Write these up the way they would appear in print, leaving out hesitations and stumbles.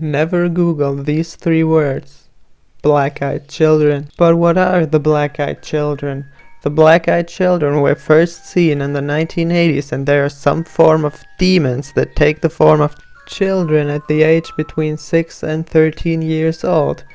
Never Google these three words. Black-eyed children. But what are the black-eyed children? The black-eyed children were first seen in the 1980s, and they are some form of demons that take the form of children at the age between 6 and 13 years old.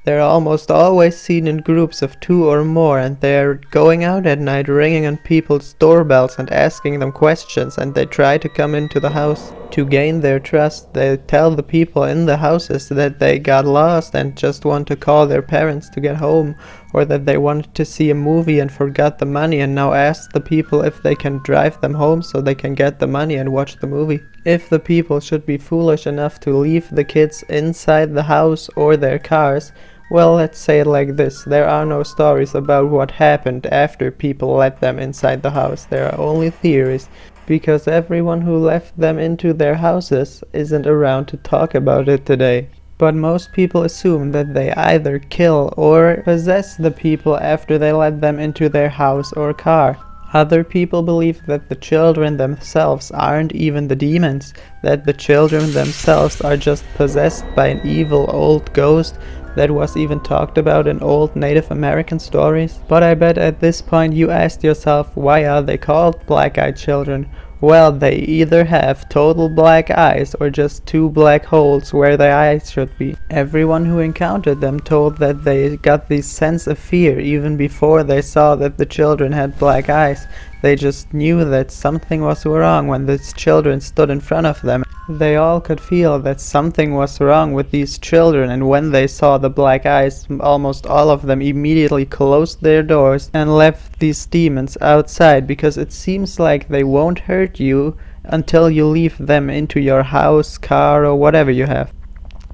They're almost always seen in groups of 2 or more, and they're going out at night ringing on people's doorbells and asking them questions, and they try to come into the house. To gain their trust, they tell the people in the houses that they got lost and just want to call their parents to get home, or that they wanted to see a movie and forgot the money and now ask the people if they can drive them home so they can get the money and watch the movie. If the people should be foolish enough to leave the kids inside the house or their cars, well, let's say it like this: there are no stories about what happened after people let them inside the house. There are only theories, because everyone who left them into their houses isn't around to talk about it today. But most people assume that they either kill or possess the people after they let them into their house or car. Other people believe that the children themselves aren't even the demons, that the children themselves are just possessed by an evil old ghost that was even talked about in old Native American stories. But I bet at this point you asked yourself, why are they called black-eyed children? Well, they either have total black eyes or just 2 black holes where their eyes should be. Everyone who encountered them told that they got this sense of fear even before they saw that the children had black eyes. They just knew that something was wrong when these children stood in front of them. They all could feel that something was wrong with these children, and when they saw the black eyes, almost all of them immediately closed their doors and left these demons outside, because it seems like they won't hurt you until you leave them into your house, car, or whatever you have.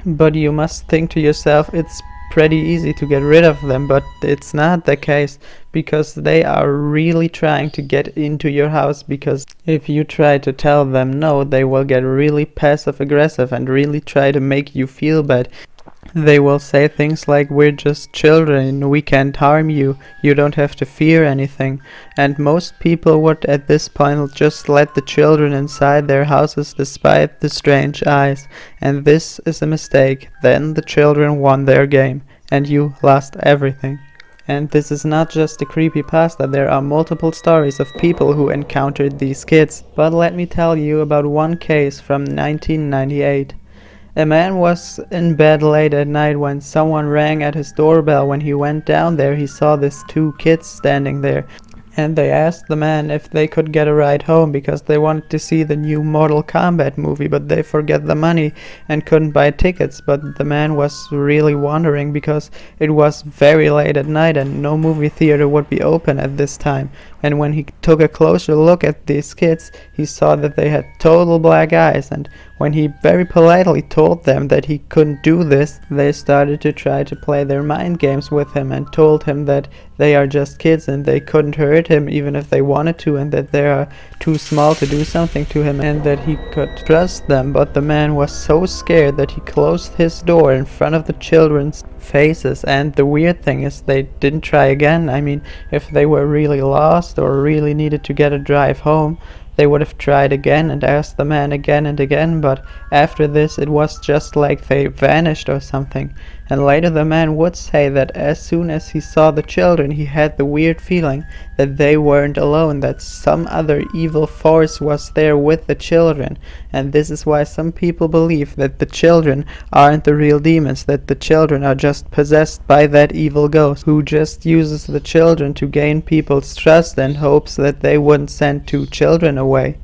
But you must think to yourself, it's pretty easy to get rid of them, but it's not the case, because they are really trying to get into your house, because if you try to tell them no, they will get really passive aggressive and really try to make you feel bad. They will say things like, we're just children, we can't harm you, you don't have to fear anything. And most people would at this point just let the children inside their houses despite the strange eyes. And this is a mistake. Then the children won their game, and you lost everything. And this is not just a creepypasta, there are multiple stories of people who encountered these kids. But let me tell you about one case from 1998. A man was in bed late at night when someone rang at his doorbell. When he went down there, he saw these 2 kids standing there, and they asked the man if they could get a ride home because they wanted to see the new Mortal Kombat movie, but they forgot the money and couldn't buy tickets. But the man was really wondering because it was very late at night and no movie theater would be open at this time. And when he took a closer look at these kids, he saw that they had total black eyes, and when he very politely told them that he couldn't do this, they started to try to play their mind games with him and told him that they are just kids and they couldn't hurt him even if they wanted to, and that they are too small to do something to him and that he could trust them. But the man was so scared that he closed his door in front of the children's faces. And the weird thing is they didn't try again. I mean, if they were really lost or really needed to get a drive home, they would have tried again and asked the man again and again, but after this it was just like they vanished or something. And later the man would say that as soon as he saw the children, he had the weird feeling that they weren't alone, that some other evil force was there with the children. And this is why some people believe that the children aren't the real demons, that the children are just possessed by that evil ghost who just uses the children to gain people's trust and hopes that they wouldn't send 2 children away.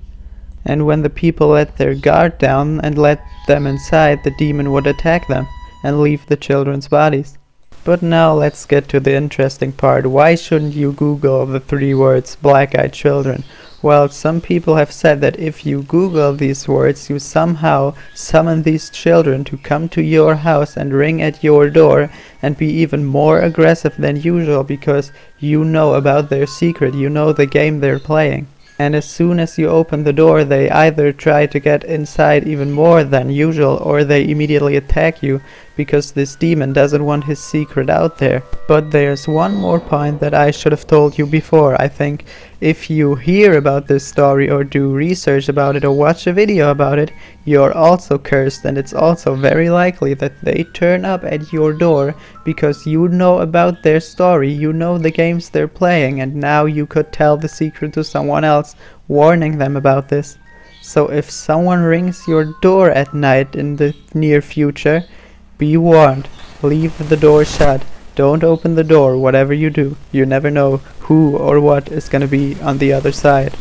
And when the people let their guard down and let them inside, the demon would attack them and leave the children's bodies. But now let's get to the interesting part. Why shouldn't you Google the 3 words black-eyed children? Well, some people have said that if you Google these words, you somehow summon these children to come to your house and ring at your door and be even more aggressive than usual because you know about their secret, you know the game they're playing. And as soon as you open the door, they either try to get inside even more than usual, or they immediately attack you because this demon doesn't want his secret out there. But there's one more point that I should have told you before, I think. If you hear about this story or do research about it or watch a video about it, you're also cursed, and it's also very likely that they turn up at your door because you know about their story, you know the games they're playing, and now you could tell the secret to someone else, warning them about this. So if someone rings your door at night in the near future, be warned. Leave the door shut. Don't open the door, whatever you do. You never know who or what is gonna be on the other side.